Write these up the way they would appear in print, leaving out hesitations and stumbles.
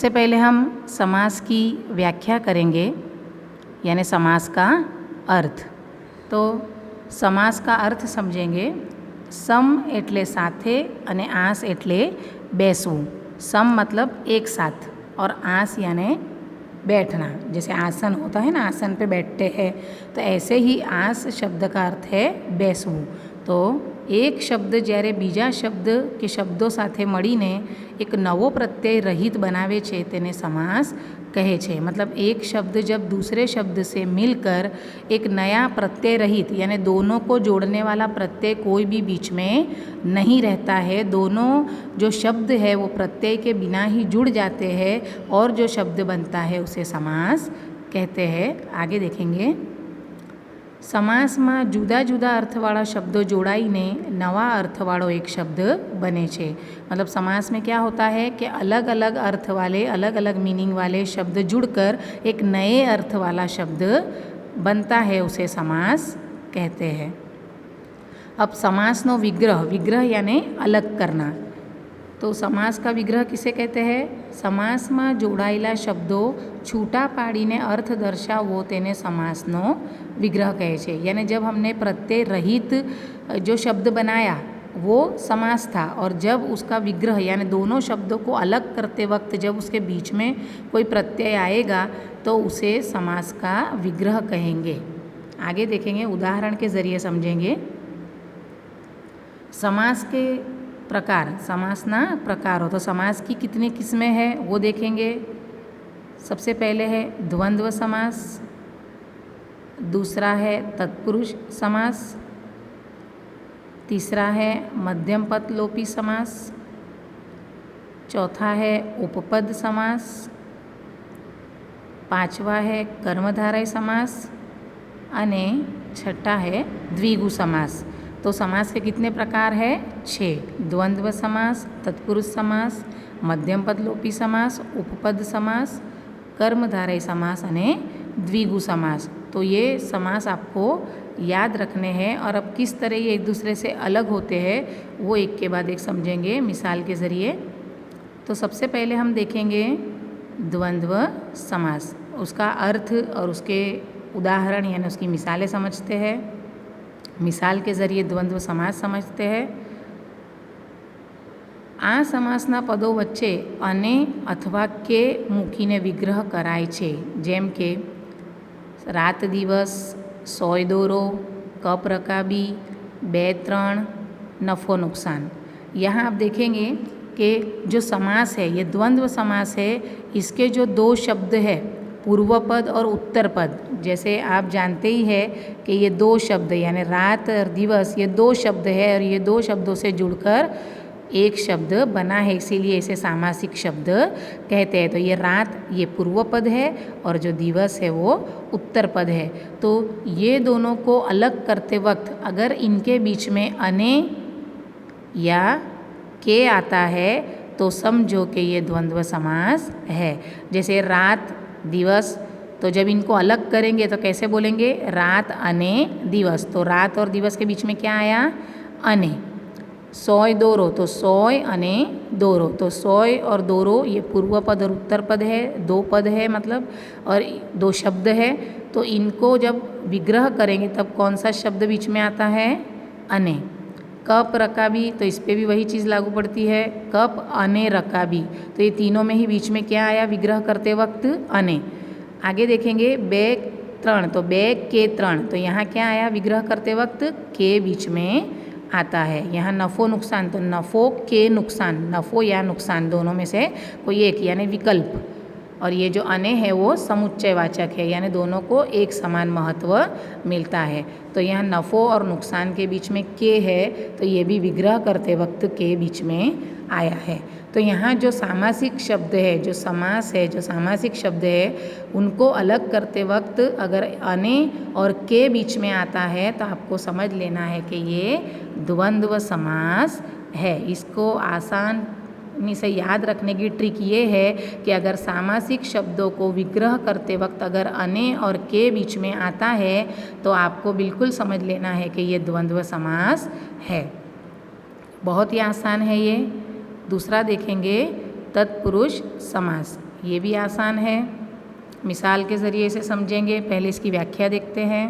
सबसे पहले हम समास की व्याख्या करेंगे, यानी समास का अर्थ। तो समास का अर्थ समझेंगे। सम एटले साथे અને આસ એટલે બેસવું। सम मतलब एक साथ और आस यानी बैठना। जैसे आसन होता है ना, आसन पे बैठते हैं, तो ऐसे ही आस शब्द का अर्थ है બેસવું। तो एक शब्द જ્યારે બીજા शब्द કે शब्दों સાથે મળીને एक नवो प्रत्यय रहित बनावे छे तेने समास कहे छे। मतलब एक शब्द जब दूसरे शब्द से मिलकर एक नया प्रत्यय रहित यानी दोनों को जोड़ने वाला प्रत्यय कोई भी बीच में नहीं रहता है, दोनों जो शब्द है वो प्रत्यय के बिना ही जुड़ जाते हैं और जो शब्द बनता है उसे समास कहते हैं। आगे देखेंगे। समास में जुदा जुदा अर्थवाड़ा शब्दों जोड़ाईने नवा अर्थवाड़ो एक शब्द बने छे। मतलब समास में क्या होता है कि अलग अलग अर्थ वाले, अलग अलग मीनिंग वाले शब्द जुड़कर एक नए अर्थ वाला शब्द बनता है, उसे समास कहते हैं। अब समासनो विग्रह, विग्रह यानी अलग करना। तो समास का विग्रह किसे कहते हैं? समास में जोड़ाયેલા शब्दों छूटा पाड़ीने अर्थ दर्शावो तेने समासनो विग्रह कहे छे। यानी जब हमने प्रत्यय रहित जो शब्द बनाया वो समास था, और जब उसका विग्रह यानी दोनों शब्दों को अलग करते वक्त जब उसके बीच में कोई प्रत्यय आएगा तो उसे समास का विग्रह कहेंगे। आगे देखेंगे, उदाहरण के ज़रिए समझेंगे। समास के प्रकार, समासना प्रकार हो तो समास की कितनी किस्में हैं वो देखेंगे। सबसे पहले है द्वंद्व समास, दूसरा है तत्पुरुष समास, तीसरा है मध्यम पद लोपी समास, चौथा है उपपद समास, पांचवा है कर्मधारय समास અને छठा है द्विगु समास। तो समास के कितने प्रकार हैं? 6। द्वंद्व समास, तत्पुरुष समास, मध्यम पद लोपी समास, उपपद समास, कर्मधारय समास અને द्विगु समास। तो ये समास आपको याद रखने हैं, और अब किस तरह ये एक दूसरे से अलग होते हैं वो एक के बाद एक समझेंगे मिसाल के ज़रिए। तो सबसे पहले हम देखेंगे द्वंद्व समास, उसका अर्थ और उसके उदाहरण यानी उसकी मिसालें समझते हैं। मिसाल के ज़रिए द्वंद्व समास समझते हैं। आ समासना पदों वच्चे अने अथवा के मूकीने विग्रह कराय छे। जेम के रात दिवस, सोय दोरो, कप रकाबी, बे त्रण, नफ़ो नुकसान। यहाँ आप देखेंगे कि जो समास है ये द्वंद्व समास है। इसके जो दो शब्द है पूर्व पद और उत्तर पद, जैसे आप जानते ही है कि ये दो शब्द यानी रात और दिवस ये दो शब्द है, और ये दो शब्दों से जुड़कर एक शब्द बना है, इसीलिए इसे सामासिक शब्द कहते हैं। तो ये रात ये पूर्व पद है और जो दिवस है वो उत्तर पद है। तो ये दोनों को अलग करते वक्त अगर इनके बीच में अने या के आता है तो समझो कि ये द्वंद्व समास है। जैसे रात दिवस, तो जब इनको अलग करेंगे तो कैसे बोलेंगे? रात अने दिवस। तो रात और दिवस के बीच में क्या आया? अने। सोय दोरो, तो सोय अने दोरो, तो सोय और दोरो ये पूर्व पद और उत्तर पद है, दो पद है मतलब, और दो शब्द है। तो इनको जब विग्रह करेंगे तब कौन सा शब्द बीच में आता है? अने। कप रकाबी, तो इस पर भी वही चीज़ लागू पड़ती है, कप अने रकाबी। तो ये तीनों में ही बीच में क्या आया विग्रह करते वक्त? अने। आगे देखेंगे बे त्रण, तो बे के त्रण, तो यहाँ क्या आया विग्रह करते वक्त? के बीच में आता है। यहाँ नफ़ो नुकसान, तो नफ़ो के नुकसान, नफ़ो या नुकसान दोनों में से कोई एक यानी विकल्प। और ये जो अने है वो समुच्चयवाचक है, यानी दोनों को एक समान महत्व मिलता है। तो यहाँ नफ़ो और नुकसान के बीच में के है, तो ये भी विग्रह करते वक्त के बीच में आया है। तो यहाँ जो सामासिक शब्द है, जो समास है, जो सामासिक शब्द है, उनको अलग करते वक्त अगर अने और के बीच में आता है तो आपको समझ लेना है कि ये द्वंद्व समास है। इसको आसान से याद रखने की ट्रिक ये है कि अगर सामासिक शब्दों को विग्रह करते वक्त अगर अने और के बीच में आता है तो आपको बिल्कुल समझ लेना है कि ये द्वंद्व समास है। बहुत ही आसान है ये। दूसरा देखेंगे तत्पुरुष समास। ये भी आसान है, मिसाल के ज़रिए इसे समझेंगे। पहले इसकी व्याख्या देखते हैं।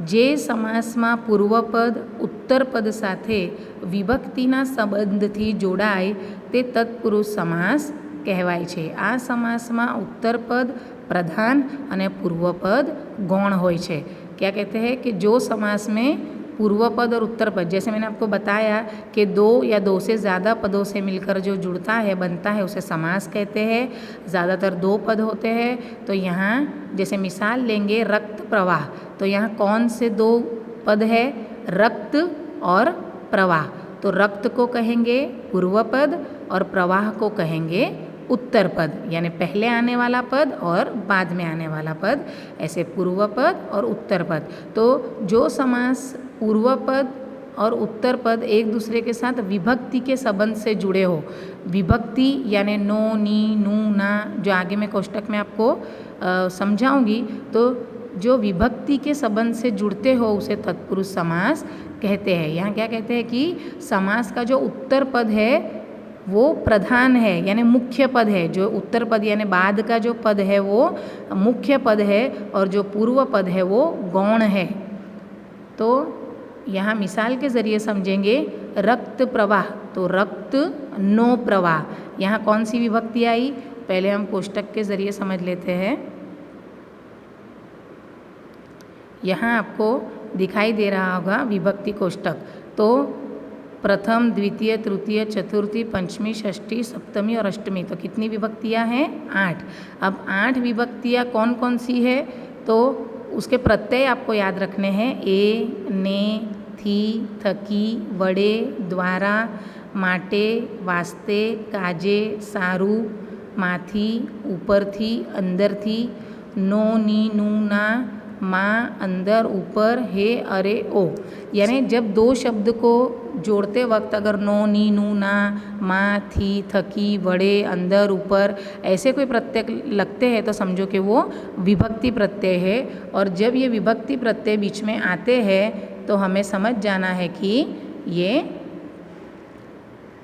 જે સમાસમાં પૂર્વપદ ઉત્તરપદ સાથે વિભક્તિના સંબંધથી જોડાય તે તત્પુરુષ સમાસ કહેવાય છે। આ સમાસમાં ઉત્તરપદ प्रधान અને પૂર્વપદ ગૌણ હોય છે। क्या कहते हैं कि जो समास में पूर्वपद और उत्तरपद, जैसे मैंने आपको बताया कि दो या दो से ज़्यादा पदों से मिलकर जो जुड़ता है, बनता है, उसे समास कहते हैं। ज़्यादातर दो पद होते हैं। तो यहाँ जैसे मिसाल लेंगे रक्त प्रवाह, तो यहाँ कौन से दो पद है? रक्त और प्रवाह। तो रक्त को कहेंगे पूर्वपद और प्रवाह को कहेंगे उत्तर पद, यानी पहले आने वाला पद और बाद में आने वाला पद, ऐसे पूर्व पद और उत्तर पद। तो जो समास पूर्व पद और उत्तर पद एक दूसरे के साथ विभक्ति के संबंध से जुड़े हो, विभक्ति यानी नो, नी, नू, ना, जो आगे मैं कोष्टक में आपको समझाऊंगी, तो जो विभक्ति के संबंध से जुड़ते हो उसे तत्पुरुष समास कहते हैं। यहाँ क्या कहते हैं कि समास का जो उत्तर पद है वो प्रधान है, यानी मुख्य पद है। जो उत्तर पद यानी बाद का जो पद है वो मुख्य पद है और जो पूर्व पद है वो गौण है। तो यहाँ मिसाल के ज़रिए समझेंगे। रक्त प्रवाह, तो रक्त नो प्रवाह, यहाँ कौन सी विभक्ति आई? पहले हम कोष्टक के ज़रिए समझ लेते हैं। यहाँ आपको दिखाई दे रहा होगा विभक्ति कोष्टक। तो प्रथम, द्वितीय, तृतीय, चतुर्थी, पंचमी, षष्ठी, सप्तमी और अष्टमी, तो कितनी विभक्तियाँ हैं? 8। अब 8 विभक्तियाँ कौन कौन सी है? तो उसके प्रत्यय आपको याद रखने हैं। ए, ने, थी, थकी, वडे, द्वारा, माटे, वास्ते, काजे, सारू, माथी, ऊपर थी, अंदर थी, नो, नी, नू, ना, माँ, अंदर, ऊपर, हे, अरे, ओ। यानी जब दो शब्द को जोड़ते वक्त अगर नो, नी, नू, ना, माँ, थी, थकी, वड़े, अंदर, ऊपर ऐसे कोई प्रत्यय लगते हैं तो समझो कि वो विभक्ति प्रत्यय है। और जब ये विभक्ति प्रत्यय बीच में आते हैं तो हमें समझ जाना है कि ये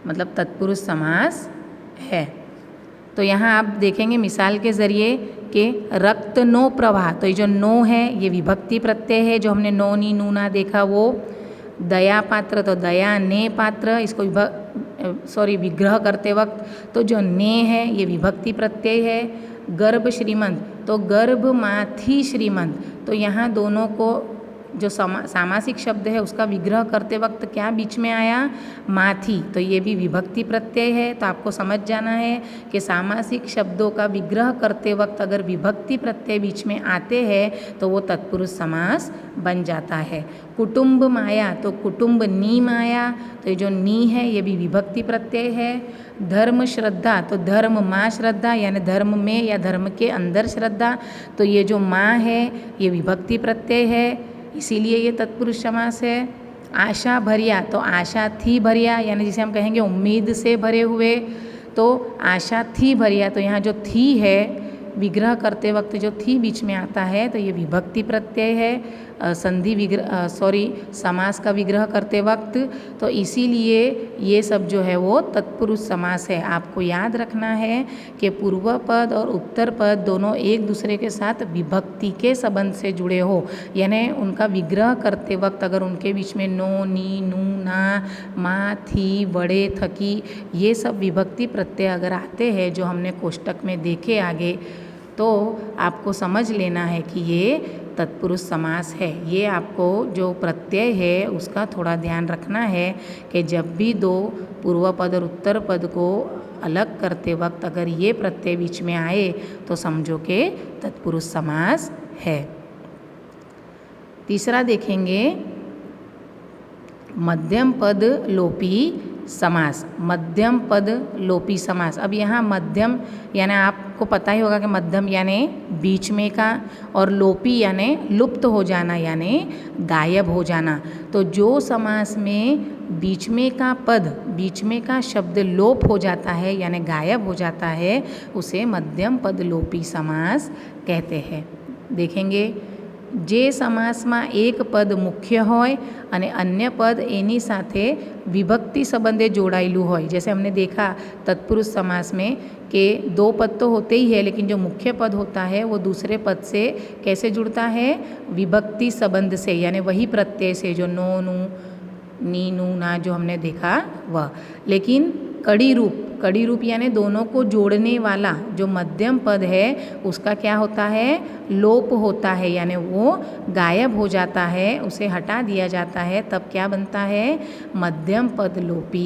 मतलब तत्पुरुष समास है। तो यहाँ आप देखेंगे मिसाल के ज़रिए कि रक्त नो प्रवाह, तो ये जो नो है ये विभक्ति प्रत्यय है। जो हमने नो, नी, नू, ना देखा वो दया पात्र, तो दया ने पात्र, इसको विग्रह करते वक्त तो जो ने है ये विभक्ति प्रत्यय है। गर्भ श्रीमंत, तो गर्भ माथी श्रीमंत, तो यहाँ दोनों को जो सामासिक शब्द है उसका विग्रह करते वक्त क्या बीच में आया? माथी, तो ये भी विभक्ति प्रत्यय है। तो आपको समझ जाना है कि सामासिक शब्दों का विग्रह करते वक्त अगर विभक्ति प्रत्यय बीच में आते हैं तो वो तत्पुरुष समास बन जाता है। कुटुंब माया, तो कुटुंब नी माया, तो ये जो नी है ये भी विभक्ति प्रत्यय है। धर्म श्रद्धा, तो धर्म माँ श्रद्धा, यानी धर्म में या धर्म के अंदर श्रद्धा, तो ये जो माँ है ये विभक्ति प्रत्यय है, इसीलिए ये तत्पुरुष समास है। आशा भरिया, तो आशा थी भरिया, यानी जिसे हम कहेंगे उम्मीद से भरे हुए, तो आशा थी भरिया, तो यहाँ जो थी है विग्रह करते वक्त जो थी बीच में आता है तो ये विभक्ति प्रत्यय है। संधि विग्रह समास का विग्रह करते वक्त, तो इसीलिए ये सब जो है वो तत्पुरुष समास है। आपको याद रखना है कि पूर्व पद और उत्तर पद दोनों एक दूसरे के साथ विभक्ति के संबंध से जुड़े हो, यानी उनका विग्रह करते वक्त अगर उनके बीच में नो, नी, नू, ना, माँ, थी, बड़े, थकी, ये सब विभक्ति प्रत्यय अगर आते हैं जो हमने कोष्टक में देखे आगे, तो आपको समझ लेना है कि ये तत्पुरुष समास है। ये आपको जो प्रत्यय है उसका थोड़ा ध्यान रखना है कि जब भी दो पूर्व पद और उत्तर पद को अलग करते वक्त अगर ये प्रत्यय बीच में आए तो समझो कि तत्पुरुष समास है। तीसरा देखेंगे मध्यम पद लोपी समास। मध्यम पद लोपी समास। अब यहाँ मध्यम यानी आपको पता ही होगा कि मध्यम यानी बीच में का, और लोपी यानी लुप्त हो जाना यानी गायब हो जाना। तो जो समास में बीच में का पद, बीच में का शब्द लोप हो जाता है यानी गायब हो जाता है उसे मध्यम पद लोपी समास कहते हैं। देखेंगे જે સમાસમાં એક પદ મુખ્ય હોય અને अन्य पद एनी साथे विभक्ति संबंधे जोड़ाયેલું હોય। जैसे हमने देखा तत्पुरुष समास में कि दो पद तो होते ही है, लेकिन जो मुख्य पद होता है वो दूसरे पद से कैसे जुड़ता है? विभक्ति संबंध से, यानी वही प्रत्यय से, जो नो नू नी नू ना जो हमने देखा वह। लेकिन कड़ी रूप यानी दोनों को जोड़ने वाला जो मध्यम पद है उसका क्या होता है? लोप होता है, यानी वो गायब हो जाता है, उसे हटा दिया जाता है। तब क्या बनता है? मध्यम पद लोपी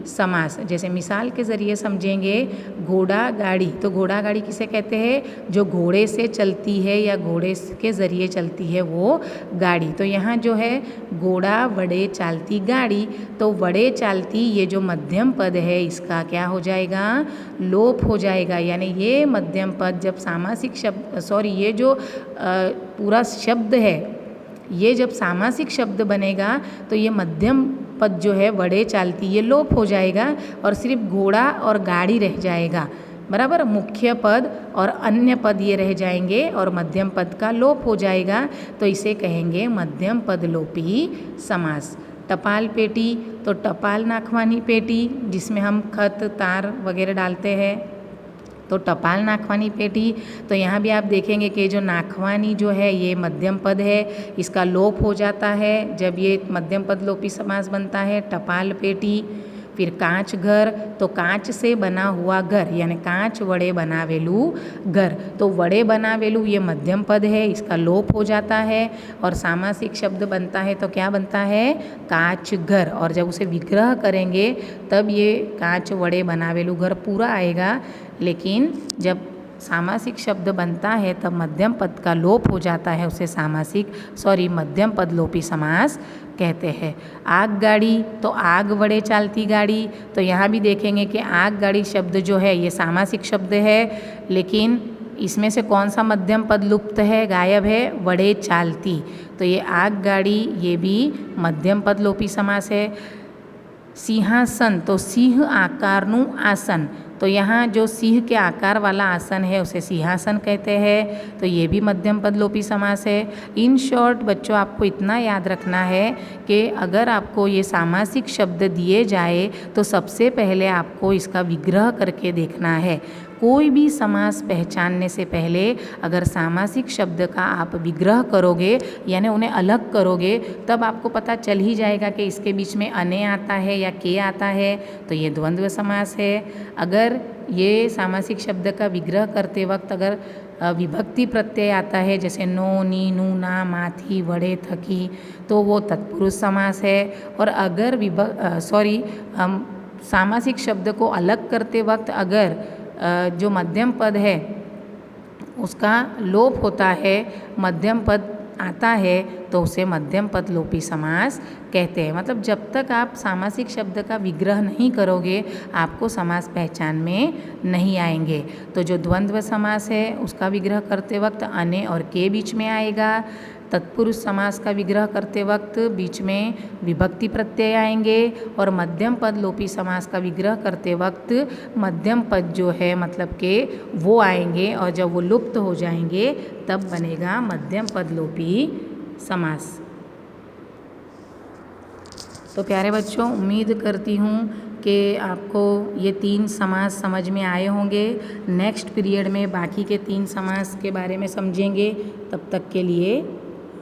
समास। जैसे मिसाल के ज़रिए समझेंगे, घोड़ा गाड़ी, तो घोड़ा गाड़ी किसे कहते हैं? जो घोड़े से चलती है या घोड़े के ज़रिए चलती है वो गाड़ी। तो यहाँ जो है घोड़ा वड़े चालती गाड़ी, तो वड़े चालती ये जो मध्यम पद है इसका क्या हो जाएगा? लोप हो जाएगा। यानी ये मध्यम पद जब सामासिक शब्द ये जो पूरा शब्द है, ये जब सामासिक शब्द बनेगा तो ये मध्यम पद जो है वड़े चालती ये लोप हो जाएगा और सिर्फ घोड़ा और गाड़ी रह जाएगा। बराबर, मुख्य पद और अन्य पद ये रह जाएंगे और मध्यम पद का लोप हो जाएगा। तो इसे कहेंगे मध्यम पद लोपी समास। टपाल पेटी, तो टपाल नाखवानी पेटी जिसमें हम खत तार वगैरह डालते हैं, तो टपाल नाखवानी पेटी। तो यहाँ भी आप देखेंगे कि जो नाखवानी जो है ये मध्यम पद है, इसका लोप हो जाता है जब ये मध्यम पद लोपी समास बनता है। टपाल पेटी। फिर कांच घर, तो कांच से बना हुआ घर, यानी कांच वड़े बनावेलू घर, तो वड़े बनावेलू ये मध्यम पद है, इसका लोप हो जाता है और सामासिक शब्द बनता है। तो क्या बनता है? कांच घर। और जब उसे विग्रह करेंगे तब ये कांच वड़े बनावेलू घर पूरा आएगा। लेकिन जब सामासिक शब्द बनता है तब मध्यम पद का लोप हो जाता है, उसे मध्यम पद लोपी समास कहते हैं। आग गाड़ी, तो आग वड़े चालती गाड़ी, तो यहाँ भी देखेंगे कि आग गाड़ी शब्द जो है ये सामासिक शब्द है, लेकिन इसमें से कौन सा मध्यम पद लुप्त है, गायब है? वड़े चालती। तो ये आग गाड़ी ये भी मध्यम पद लोपी समास है। सिंहासन, तो सिंह आकारनु आसन, तो यहाँ जो सिंह के आकार वाला आसन है उसे सिंहासन कहते हैं, तो ये भी मध्यम पद लोपी समास है। इन शॉर्ट बच्चों आपको इतना याद रखना है कि अगर आपको ये सामासिक शब्द दिए जाए तो सबसे पहले आपको इसका विग्रह करके देखना है। कोई भी समास पहचानने से पहले अगर सामासिक शब्द का आप विग्रह करोगे यानी उन्हें अलग करोगे तब आपको पता चल ही जाएगा कि इसके बीच में अने आता है या के आता है, तो ये द्वंद्व समास है। अगर ये सामासिक शब्द का विग्रह करते वक्त अगर विभक्ति प्रत्यय आता है, जैसे नो नी नू ना माथी वड़े थकी, तो वो तत्पुरुष समास है। और अगर सामासिक शब्द को अलग करते वक्त अगर जो मध्यम पद है उसका लोप होता है, मध्यम पद आता है, तो उसे मध्यम पद लोपी समास कहते हैं। मतलब जब तक आप सामासिक शब्द का विग्रह नहीं करोगे आपको समास पहचान में नहीं आएंगे। तो जो द्वंद्व समास है उसका विग्रह करते वक्त अने और के बीच में आएगा। तत्पुरुष समास का विग्रह करते वक्त बीच में विभक्ति प्रत्यय आएंगे और मध्यम पद लोपी समास का विग्रह करते वक्त मध्यम पद जो है मतलब के वो आएंगे और जब वो लुप्त हो जाएंगे तब बनेगा मध्यम पद लोपी समास। तो प्यारे बच्चों, उम्मीद करती हूँ कि आपको ये 3 समास समझ में आए होंगे। नेक्स्ट पीरियड में बाकी के 3 समास के बारे में समझेंगे। तब तक के लिए